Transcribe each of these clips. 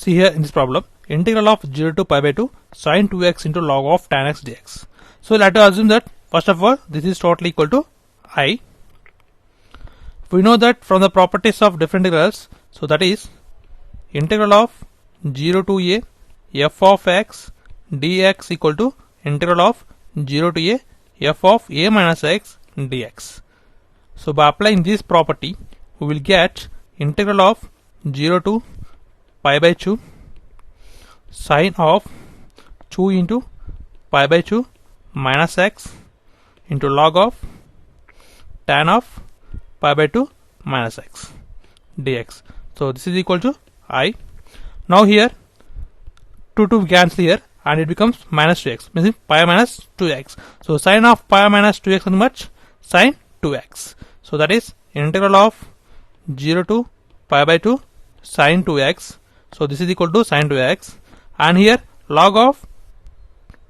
See here in this problem, integral of 0 to pi by 2 sin 2x into log of tan x dx. So let us assume that first of all this is totally equal to I. We know that from the properties of different integrals, so that is integral of 0 to a f of x dx equal to integral of 0 to a f of a minus x dx. So by applying this property, we will get integral of 0 to pi by 2 sine of 2 into pi by 2 minus x into log of tan of pi by 2 minus x dx. So this is equal to I. Now here 2 cancel here and it becomes minus 2x, means pi minus 2x. So sine of pi minus 2x is much? Sine 2x. So that is integral of 0 to pi by 2 sine 2x. So this is equal to sine 2x, and here log of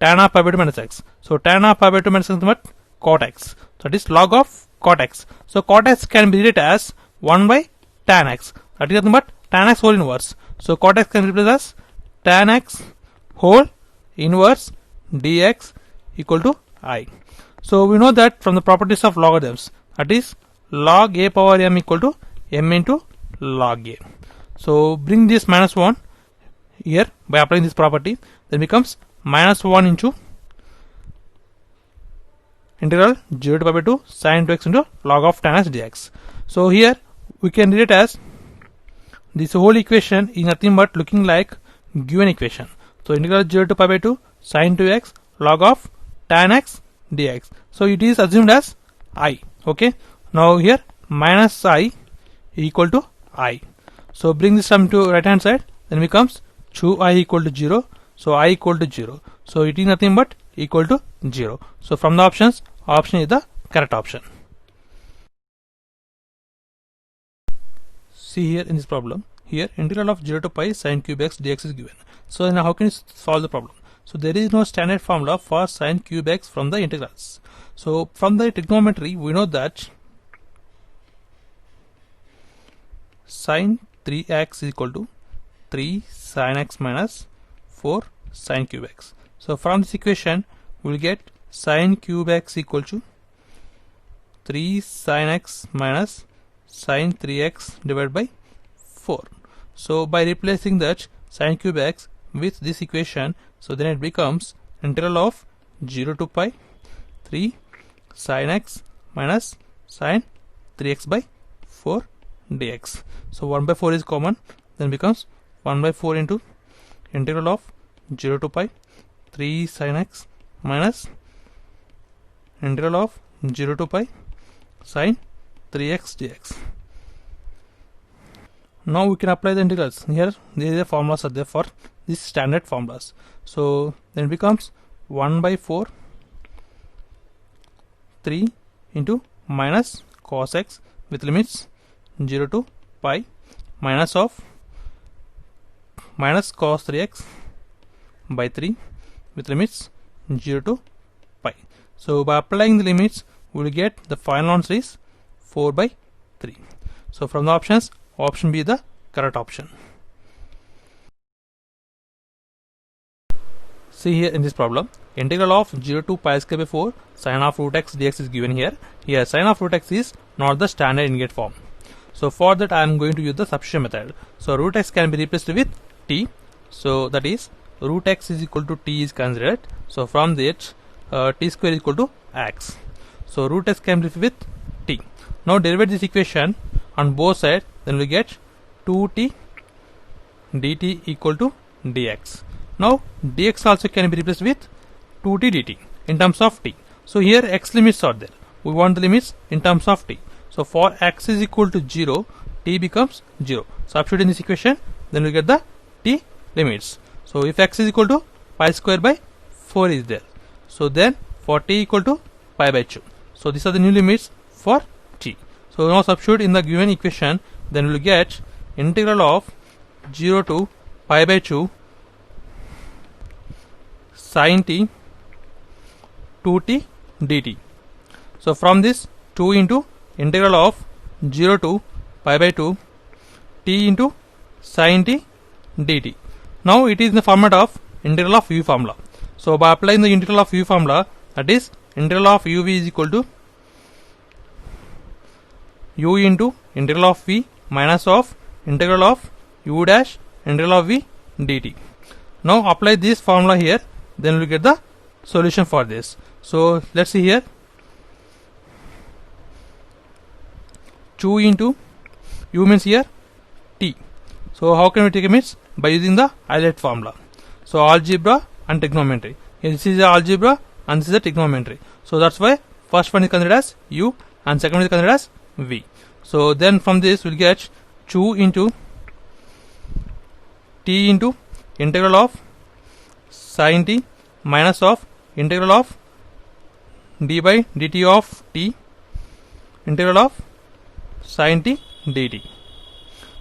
tan of pi by 2 minus x. So tan of pi by 2 minus x is what? Cot x. So that is log of cot x. So cot x can be written as 1 by tan x. That is nothing but tan x whole inverse. So cot x can be written as tan x whole inverse dx equal to I. So we know that from the properties of logarithms, that is log a power m equal to m into log a. So bring this minus 1 here by applying this property, then becomes minus 1 into integral 0 to pi by 2 sin 2x into log of tan x dx. So here we can read it as this whole equation is nothing but looking like given equation. So integral 0 to pi by 2 sin 2x log of tan x dx. So it is assumed as I. Okay. Now here minus I equal to I. So bring this sum to right hand side, then becomes 2I equal to 0. So I equal to 0. So it is nothing but equal to 0. So from the options, option is the correct option. See here in this problem, here integral of 0 to pi sin cube x dx is given. So now how can you solve the problem? So there is no standard formula for sin cube x from the integrals. So from the trigonometry, we know that sin 3x is equal to 3 sin x minus 4 sin cube x. So from this equation, we will get sin cube x equal to 3 sin x minus sin 3x divided by 4. So by replacing that sin cube x with this equation, so then it becomes integral of 0 to pi 3 sin x minus sin 3x by 4 dx. So 1 by 4 is common, then becomes 1 by 4 into integral of 0 to pi 3 sin x minus integral of 0 to pi sin 3x dx. Now we can apply the integrals. Here there are formulas are there for these standard formulas. So then it becomes 1 by 4 3 into minus cos x with limits 0 to pi minus of minus cos 3x by 3 with limits 0 to pi. So by applying the limits, we will get the final answer is 4 by 3. So from the options, option B is the correct option. See here in this problem, integral of 0 to pi square by 4 sin of root x dx is given here. Here sin of root x is not the standard integrate form. So for that I am going to use the substitution method. So root x can be replaced with t. So that is root x is equal to t is considered. So from that t square is equal to x. So root x can be replaced with t. Now derive this equation on both sides, then we get 2t dt equal to dx. Now dx also can be replaced with 2t dt in terms of t. So here x limits are there. We want the limits in terms of t. So for x is equal to 0, t becomes 0. Substitute in this equation, then we get the t limits. So if x is equal to pi square by 4 is there. So then for t equal to pi by 2. So these are the new limits for t. So now substitute in the given equation, then we will get integral of 0 to pi by 2 sin t 2t dt. So from this 2 into integral of 0 to pi by 2 t into sin t dt. Now it is in the format of integral of u formula. So by applying the integral of u formula, that is integral of uv is equal to u into integral of v minus of integral of u dash integral of v dt. Now apply this formula here, then we will get the solution for this. So let's see here, 2 into u means here t. So how can we take a means? By using the highlight formula. So algebra and trigonometry. Here this is the algebra and this is the trigonometry. So that's why first one is considered as u and second one is considered as v. So then from this we'll get 2 into t into integral of sin t minus of integral of d by dt of t integral of sin t dt.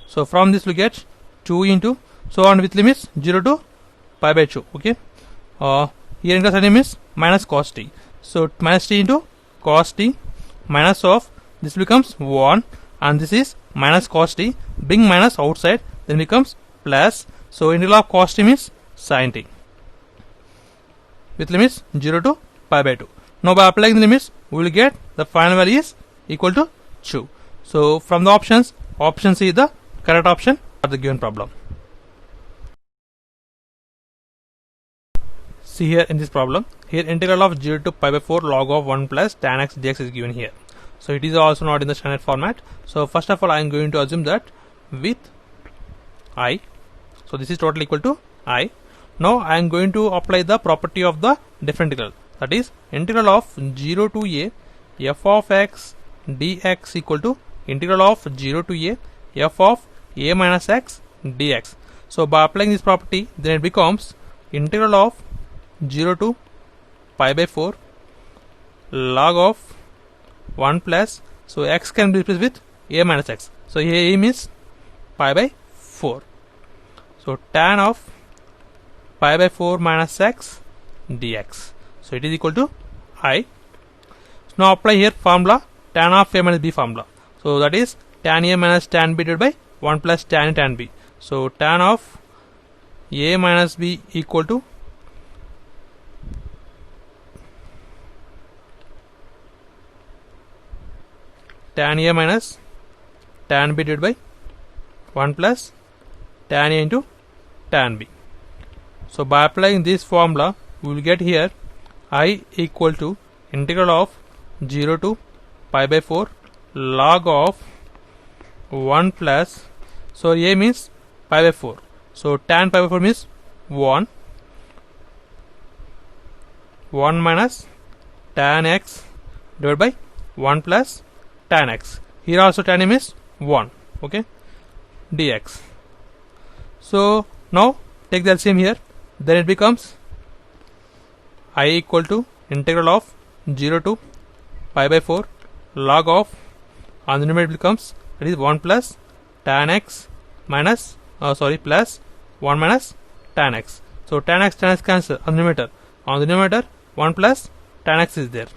So from this we get 2 into, so on with limits 0 to pi by 2. Okay, here integral sign is minus cos t. So minus t into cos t minus of this becomes 1 and this is minus cos t. Bring minus outside, then becomes plus. So integral of cos t means sin t with limits 0 to pi by 2. Now by applying the limits, we will get the final value is equal to 2. So from the options, option C is the correct option for the given problem. See here in this problem, here integral of 0 to pi by 4 log of 1 plus tan x dx is given here. So it is also not in the standard format. So first of all, I am going to assume that with I, so this is totally equal to I. Now I am going to apply the property of the different integral, that is integral of 0 to a f of x dx equal to integral of 0 to a f of a minus x dx. So by applying this property, then it becomes integral of 0 to pi by 4 log of 1 plus, so x can be replaced with a minus x. So here a means pi by 4. So tan of pi by 4 minus x dx. So it is equal to I. So now apply here formula tan of a minus b formula. So that is tan a minus tan b divided by 1 plus tan a tan b. So tan of a minus b equal to tan a minus tan b divided by 1 plus tan a into tan b. So by applying this formula, we will get here I equal to integral of 0 to pi by 4 log of 1 plus, so a means pi by 4. So tan pi by 4 means 1 minus tan x divided by 1 plus tan x. Here also tan m is 1. Okay, dx. So now take the LCM here, then it becomes I equal to integral of 0 to pi by 4 log of, on the numerator becomes, that is 1 plus tan x minus plus 1 minus tan x. So tan x cancel on the numerator. On the numerator 1 plus tan x is there.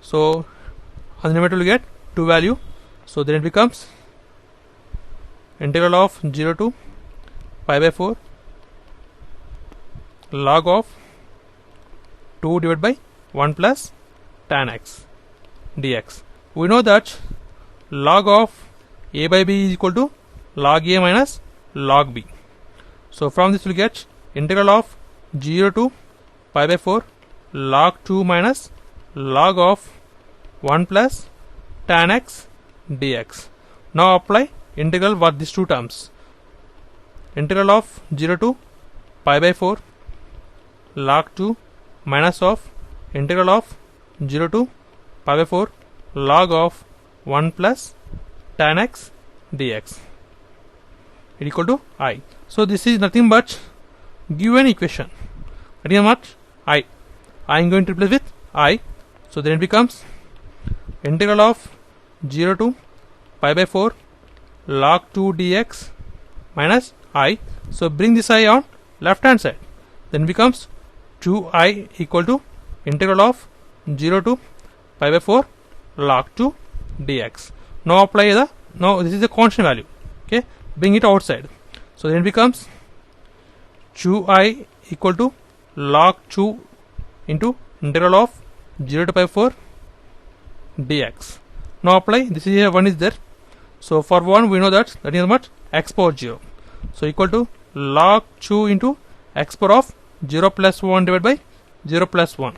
So on the numerator we get 2 value. So then it becomes integral of 0 to pi by 4 log of 2 divided by 1 plus tan x dx. We know that log of a by b is equal to log a minus log b. So from this we get integral of 0 to pi by 4 log 2 minus log of 1 plus tan x dx. Now apply integral for these two terms. Integral of 0 to pi by 4 log 2 minus of integral of 0 to pi by 4 log of 1 plus tan x dx is equal to I. So this is nothing but given equation. That is what I am going to replace with I. So then it becomes integral of 0 to pi by 4 log 2 dx minus I. So bring this I on left hand side, then becomes 2I equal to integral of 0 to pi by 4 log 2 dx. Now apply the, now this is the constant value. Okay, bring it outside. So then it becomes chu I equal to log chu into integral of 0 to pi 4 dx. Now apply, this is here 1 is there. So for 1 we know that is what, x power 0. So equal to log chu into x power of 0 plus 1 divided by 0 plus 1.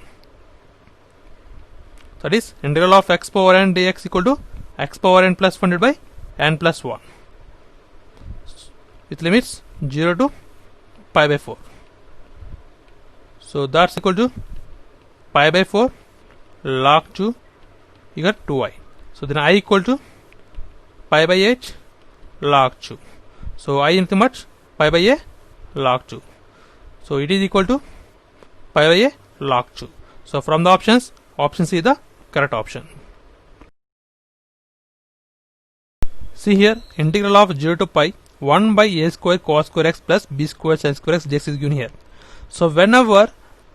That is integral of x power n dx equal to x power n plus 1 divided by n plus 1 with limits 0 to pi by 4. So that's equal to pi by 4 log chu, you got 2i. So then I equal to pi by h log chu. So I into much, pi by a log chu. So it is equal to pi by a log chu. So from the options, option C is the correct option. See here, integral of 0 to pi 1 by a square cos square x plus b square sin square x dx is given here. So whenever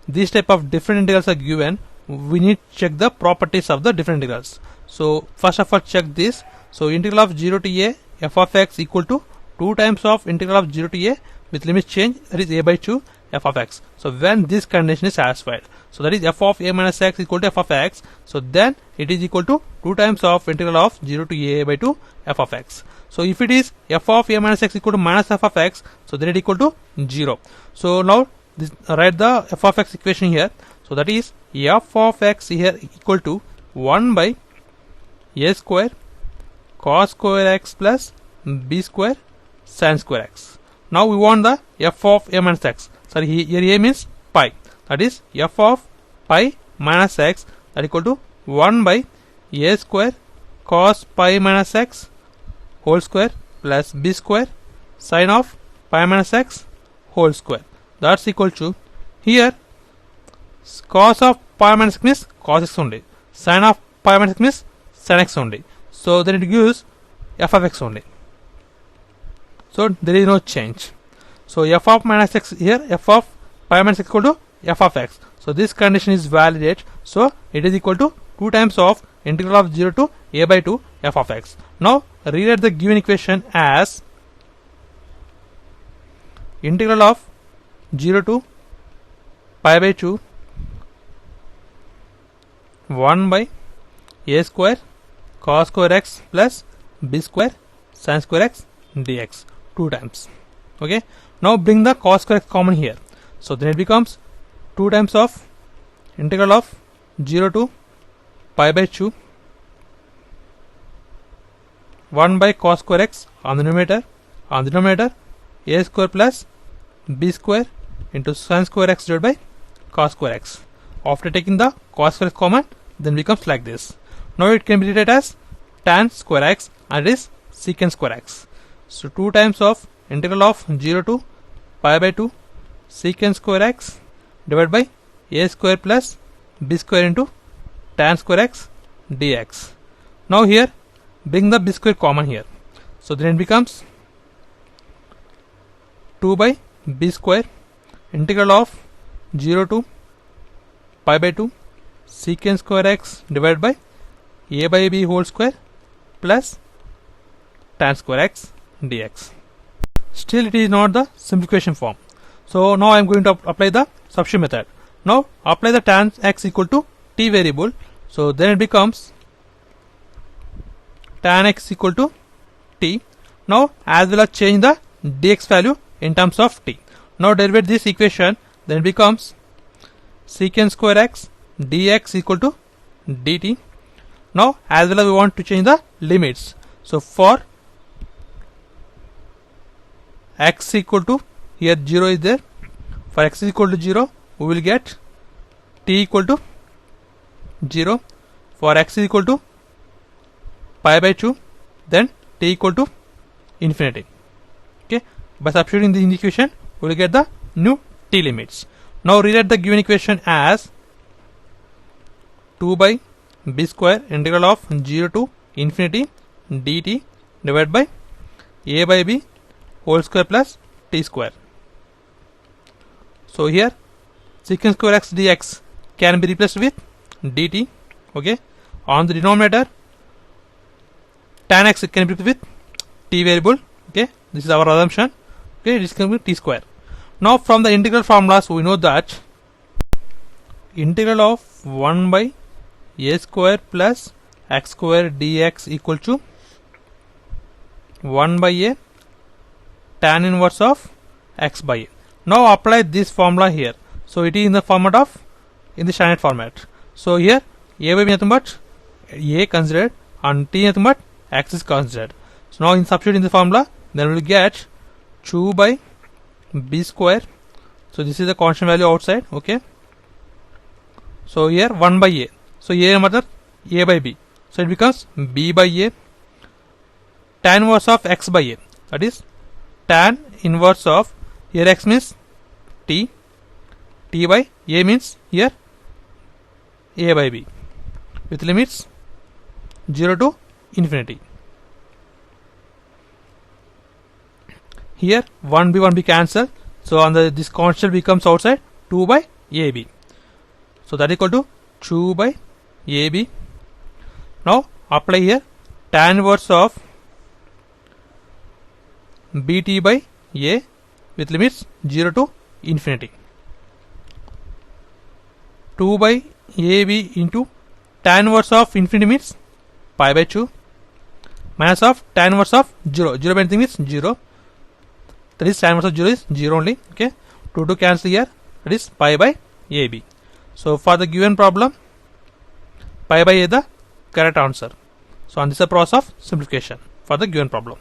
these type of different integrals are given, we need to check the properties of the different integrals. So first of all check this. So integral of 0 to a f of x equal to 2 times of integral of 0 to a with limit change, that is a by 2 f of x. So when this condition is satisfied, so that is f of a minus x equal to f of x, so then it is equal to 2 times of integral of 0 to a by 2 f of x. So if it is f of a minus x equal to minus f of x, so then it equal to 0. So now this, write the f of x equation here. So that is f of x here equal to 1 by a square cos square x plus b square sin square x. Now we want the f of a minus x. Sorry, here a means pi. That is f of pi minus x, that equal to 1 by a square cos pi minus x whole square plus b square sin of pi minus x whole square. That's equal to, here cos of pi minus x means cos x only, sin of pi minus x means sin x only. So then it gives f of x only. So there is no change. So f of minus x here, f of pi minus x equal to f of x. So this condition is valid. So it is equal to 2 times of integral of 0 to a by 2 f of x. Now rewrite the given equation as integral of 0 to pi by 2 1 by a square cos square x plus b square sin square x dx 2 times. Okay, now bring the cos square x common here. So then it becomes 2 times of integral of 0 to pi by 2 1 by cos square x on the numerator, a square plus b square into sin square x divided by cos square x. After taking the cos square x common, then becomes like this. Now it can be written as tan square x and it is secant square x. So 2 times of integral of 0 to pi by 2 secant square x divided by a square plus b square into tan square x dx. Now here bring the b square common here. So then it becomes 2 by b square integral of 0 to pi by 2 secant square x divided by a by b whole square plus tan square x dx. Still it is not the simplification form. So now I am going to apply the substitution method. Now apply the tan x equal to t variable. So then it becomes tan x equal to t. Now as well as change the dx value in terms of t. Now derivate this equation, then it becomes secant square x dx equal to dt. Now as well as we want to change the limits. So for x equal to, here 0 is there, for x is equal to 0 we will get t equal to 0. For x is equal to pi by 2, then t equal to infinity. Okay, by substituting this in the equation we will get the new t limits. Now rewrite the given equation as 2 by b square integral of 0 to infinity dt divided by a by b whole square plus t square. So here secant square x dx can be replaced with dt. Okay, on the denominator tan x can be replaced with t variable. Okay, this is our assumption. Okay, it is going to be t square. Now from the integral formulas we know that integral of 1 by a square plus x square dx equal to 1 by a tan inverse of x by a. Now apply this formula here. So it is in the format of in the standard format. So here a by b nothing but a considered and t nothing but x is considered. So now in substitute in the formula, then we will get 2 by b square. So this is the constant value outside. Okay. So here 1 by a. So a method a by b. So it becomes b by a tan inverse of x by a. That is tan inverse of, here x means t, t by a means here a by b with limits 0 to infinity. Here 1b cancel. So on the this constant becomes outside 2 by ab. So that is equal to 2 by ab. Now apply here tan inverse of bt by a with limits 0 to infinity. 2 by ab into tan inverse of infinity means pi by 2 minus of tan inverse of 0. 0 by anything means 0. That is tan inverse of 0 is 0 only. Okay. 2 to cancel here. That is pi by ab. So for the given problem, pi by a the correct answer. So on this is a process of simplification for the given problem.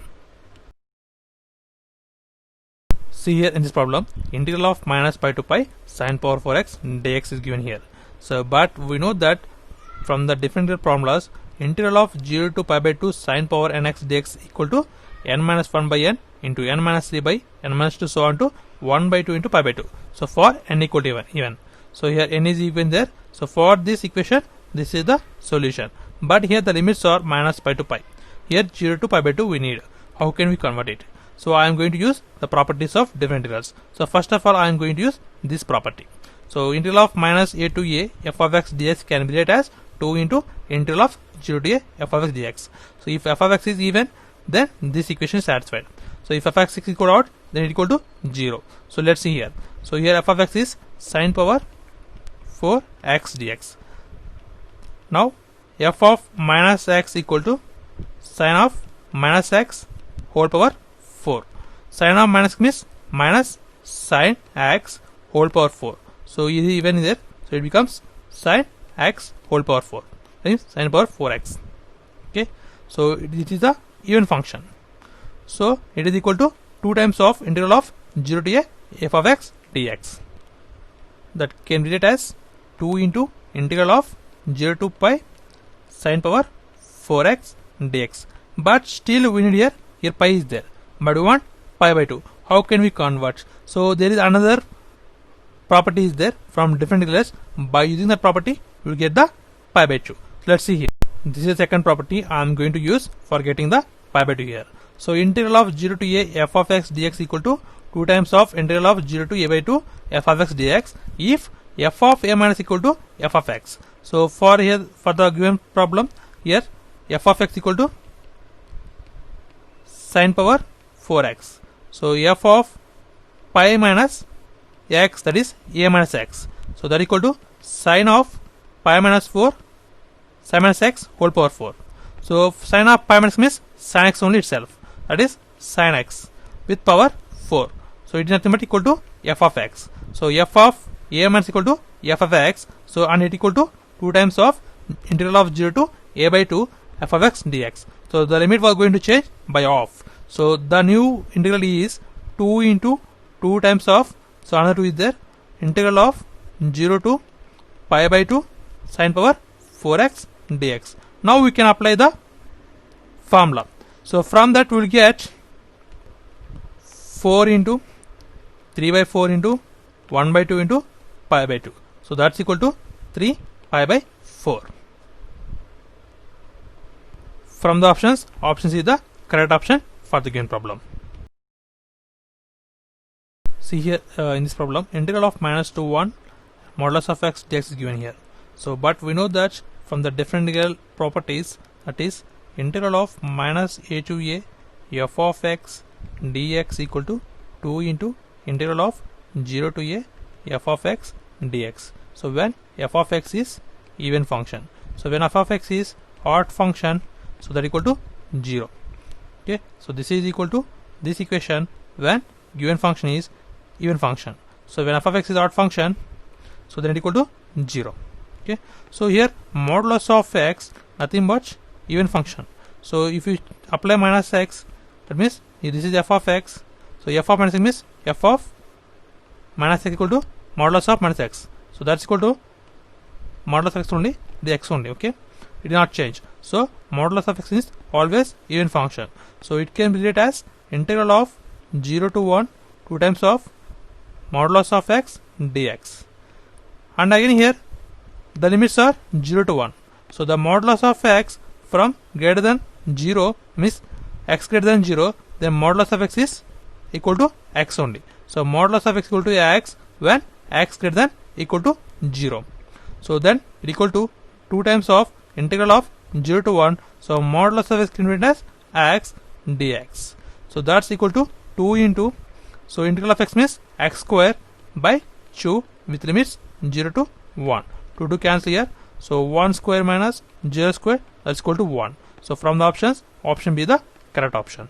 See here in this problem, integral of minus pi to pi sin power 4x dx is given here. So but we know that from the differential formulas, integral of 0 to pi by 2 sin power nx dx equal to n minus 1 by n into n minus 3 by n minus 2 so on to 1 by 2 into pi by 2. So for n equal to even. So here n is even there. So for this equation, this is the solution. But here the limits are minus pi to pi. Here 0 to pi by 2 we need. How can we convert it? So I am going to use the properties of different integrals. So first of all I am going to use this property. So integral of minus a to a f of x dx can be written as 2 into integral of 0 to a f of x dx. So if f of x is even, then this equation is satisfied. So if f of x is equal out, then it is equal to 0. So let's see here. So here f of x is sin power 4x dx. Now f of minus x equal to sin of minus x whole power 4. Sin of minus means minus sin x whole power 4. So is even there. So it becomes sin x whole power 4. That is sin power 4x. Okay. So it is the even function. So it is equal to 2 times of integral of 0 to a f of x dx. That can be written as 2 into integral of 0 to pi sin power 4x dx. But still we need here pi is there. But we want pi by 2. How can we convert? So there is another property is there from different integrals. By using that property, we will get the pi by 2. Let's see here. This is the second property I am going to use for getting the pi by 2 here. So integral of 0 to a f of x dx equal to 2 times of integral of 0 to a by 2 f of x dx if f of a minus equal to f of x. So for here for the given problem here f of x equal to sin power 4x. So f of pi minus x, that is a minus x. So that equal to sin of pi minus 4 sin minus x whole power 4. So sin of pi minus means sin x only itself, that is sin x with power 4. So it is nothing but equal to f of x. So f of a minus equal to f of x. So and it equal to 2 times of integral of 0 to a by 2 f of x dx. So the limit was going to change by off. So the new integral is 2 into 2 times of, so another 2 is there, integral of 0 to pi by 2 sin power 4x dx. Now we can apply the formula. So from that we will get 4 into 3 by 4 into 1 by 2 into pi by 2. So that's equal to 3 pi by 4. From the options, option C is the correct option for the given problem. See here in this problem, integral of minus to 1 modulus of x dx is given here. So but we know that from the differential properties, that is integral of minus a to a f of x dx equal to 2 into integral of 0 to a f of x dx. So when f of x is even function, so when f of x is odd function, so that equal to 0. Okay, so this is equal to this equation when given function is even function. So when f of x is odd function, so then it equal to 0. Okay, so here modulus of x nothing but even function. So if you apply minus x, that means this is f of x. So f of minus x means f of minus x equal to modulus of minus x. So that's equal to modulus of x only, the x only. Okay, it did not change. So modulus of x is always even function. So it can be written as integral of 0 to 1 2 times of modulus of x dx. And again here the limits are 0 to 1. So the modulus of x from greater than 0 means x greater than 0, then modulus of x is equal to x only. So modulus of x equal to x when x greater than equal to 0. So then it equal to 2 times of integral of 0 to 1. So modulus of x can be written as x dx. So that's equal to 2 into, so integral of x means x square by 2 with limits 0 to 1. 2 to cancel here. So 1 square minus 0 square, that's equal to 1. So from the options, option B is the correct option.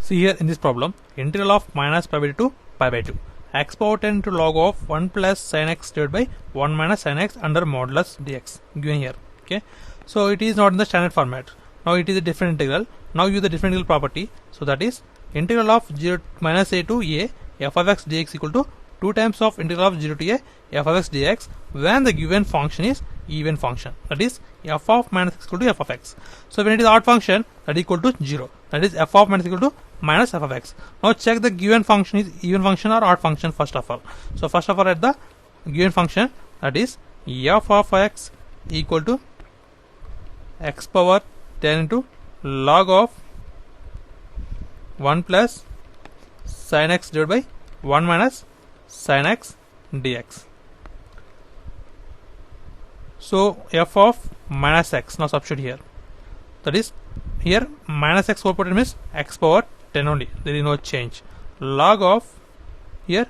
See here in this problem, integral of minus pi by 2 to pi by 2. X power 10 to log of 1 plus sin x divided by 1 minus sin x under modulus dx given here. Okay, so it is not in the standard format. Now it is a different integral. Now use the different integral property. So that is integral of 0 minus a to a f of x dx equal to 2 times of integral of 0 to a f of x dx when the given function is even function, that is f of minus x equal to f of x. So when it is odd function, that is equal to 0, that is f of minus equal to minus f of x. Now check the given function is even function or odd function first of all. So first of all at the given function, that is f of x equal to x power 10 into log of 1 plus sin x divided by 1 minus sin x dx. So f of minus x, now substitute here, that is here minus x whole power 10 means x power 10 only, there is no change. Log of here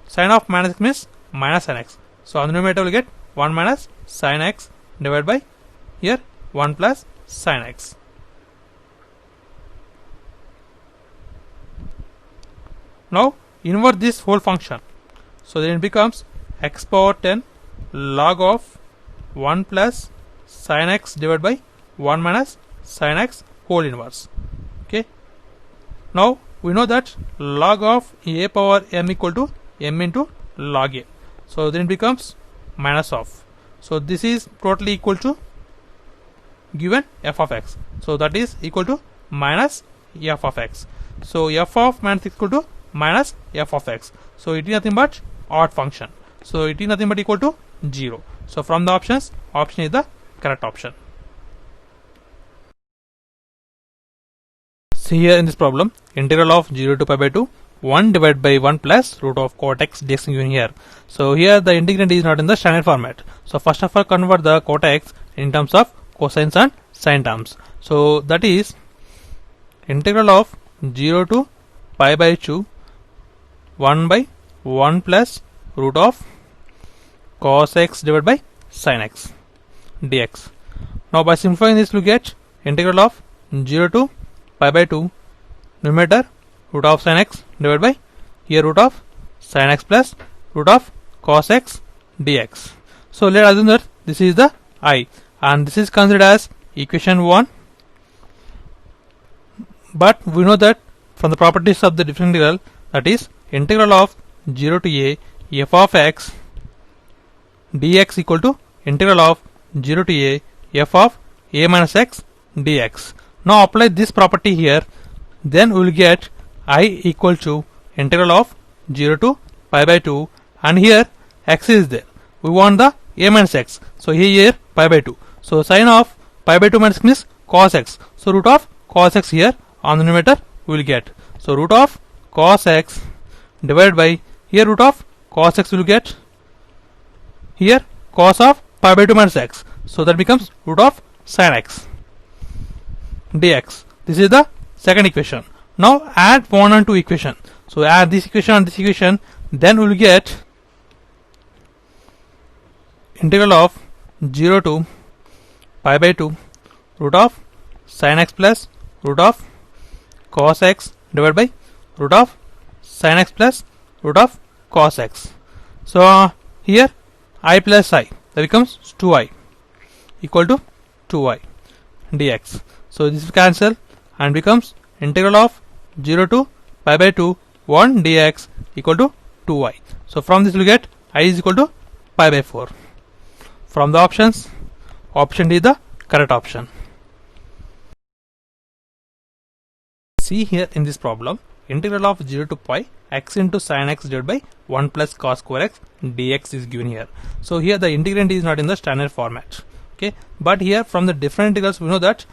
sin of minus x means minus sin x. So on the numerator will get 1 minus sin x divided by here 1 plus sin x. Now invert this whole function. So then it becomes x power 10 log of 1 plus sin x divided by 1 minus sin x whole inverse. Okay. Now we know that log of a power m equal to m into log a. So then it becomes minus of. So this is totally equal to given f of x. So that is equal to minus f of x. So f of minus x equal to minus f of x. So it is nothing but odd function. So it is nothing but equal to 0. So from the options, option is the correct option. See here in this problem, integral of 0 to pi by 2, 1 divided by 1 plus root of cot x dx given here. So here the integrand is not in the standard format. So first of all convert the cot x in terms of cosines and sine terms. So that is integral of 0 to pi by 2 1 by 1 plus root of cos x divided by sin x dx. Now by simplifying this we get integral of 0 to pi by 2 numerator root of sin x divided by here root of sin x plus root of cos x dx. So let us assume that this is the I and this is considered as equation 1, but we know that from the properties of the different integral, that is integral of 0 to a f of x dx equal to integral of 0 to a f of a minus x dx. Now apply this property here, then we will get I equal to integral of 0 to pi by 2 and here x is there. We want the a minus x. So here pi by 2. So sin of pi by 2 minus x means cos x. So root of cos x here on the numerator we will get. So root of cos x divided by here root of cos x will get here cos of pi by 2 minus x. So that becomes root of sin x dx. This is the second equation. Now add 1 and 2 equation. So add this equation and this equation, then we will get integral of 0 to pi by 2 root of sin x plus root of cos x divided by root of sin x plus root of cos x. So here I plus I, that becomes 2i equal to 2i dx. So this will cancel and becomes integral of 0 to pi by 2 1 dx equal to 2i. So from this we will get I is equal to pi by 4. From the options, option D is the correct option. See here in this problem, integral of 0 to pi x into sin x divided by 1 plus cos square x dx is given here. So here the integrand is not in the standard format. Okay, but here from the different integrals we know that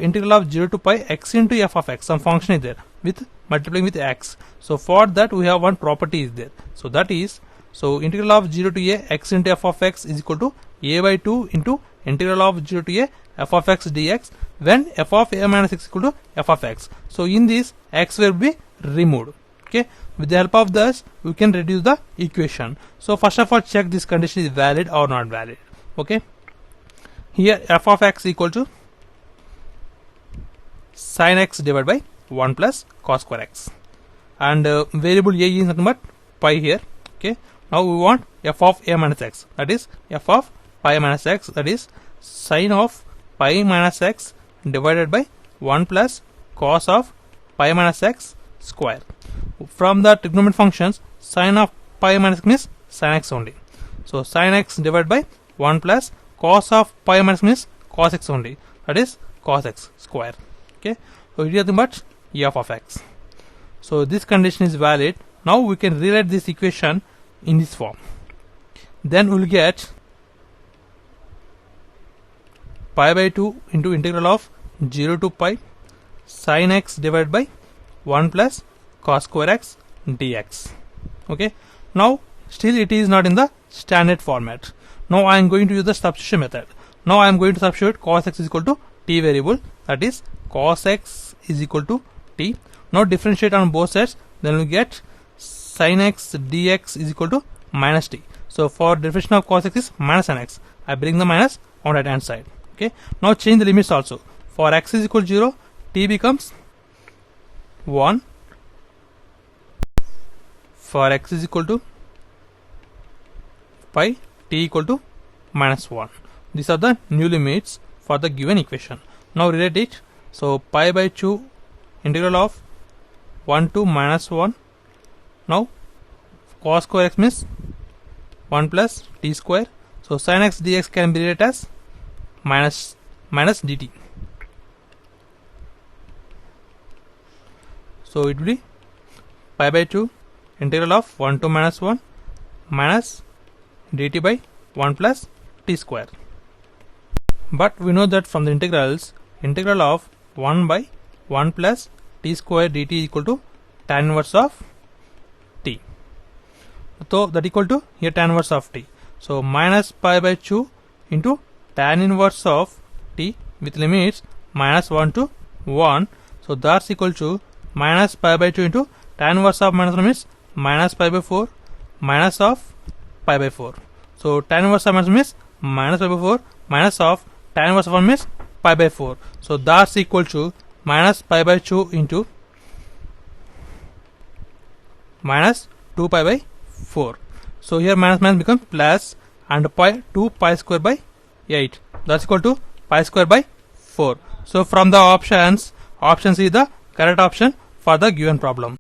integral of 0 to pi x into f of x, some function is there with multiplying with x. So for that we have one property is there. So that is, so integral of 0 to a x into f of x is equal to a by 2 into integral of 0 to a f of x dx when f of a minus x equal to f of x. So in this x will be removed. Okay, with the help of this we can reduce the equation. So first of all check this condition is valid or not valid. Okay, here f of x equal to sin x divided by 1 plus cos square x, and variable a is nothing but pi here. Okay, now we want f of a minus x, that is f of pi minus x, that is sin of pi minus x divided by 1 plus cos of pi minus x square. From the trigonometric functions, sin of pi minus x means sin x only. So sin x divided by 1 plus cos of pi minus x means cos x only, that is cos x square. Okay, so it is nothing but f of x. So this condition is valid. Now we can rewrite this equation in this form. Then we will get pi by 2 into integral of 0 to pi sin x divided by 1 plus cos square x dx. Okay, now still it is not in the standard format. Now I am going to use the substitution method. Now I am going to substitute cos x is equal to t variable, that is cos x is equal to t. Now differentiate on both sides, then we get sin x dx is equal to minus t. So for definition of cos x is minus sin x, I bring the minus on right hand side. Okay, now change the limits also. For x is equal to 0, t becomes 1. For x is equal to pi, t equal to minus 1. These are the new limits for the given equation. Now rewrite it. So pi by 2 integral of 1 to minus 1. Now cos square x means 1 plus t square. So sin x dx can be rewritten as minus dt. So it will be pi by 2 integral of 1 to minus 1 minus dt by 1 plus t square. But we know that from the integrals, integral of 1 by 1 plus t square dt is equal to tan inverse of t. So that equal to here tan inverse of t. So minus pi by 2 into tan inverse of t with limits minus 1 to 1. So that's equal to minus pi by 2 into tan inverse of minus 1 means minus pi by 4 minus of pi by 4. So tan inverse of minus means minus pi by 4 minus of tan inverse of 1 means pi by 4. So that's equal to minus pi by 2 into minus 2 pi by 4. So here minus minus becomes plus, and pi 2 pi square by 8, that's equal to pi square by 4. So from the options, option C is the correct option for the given problem.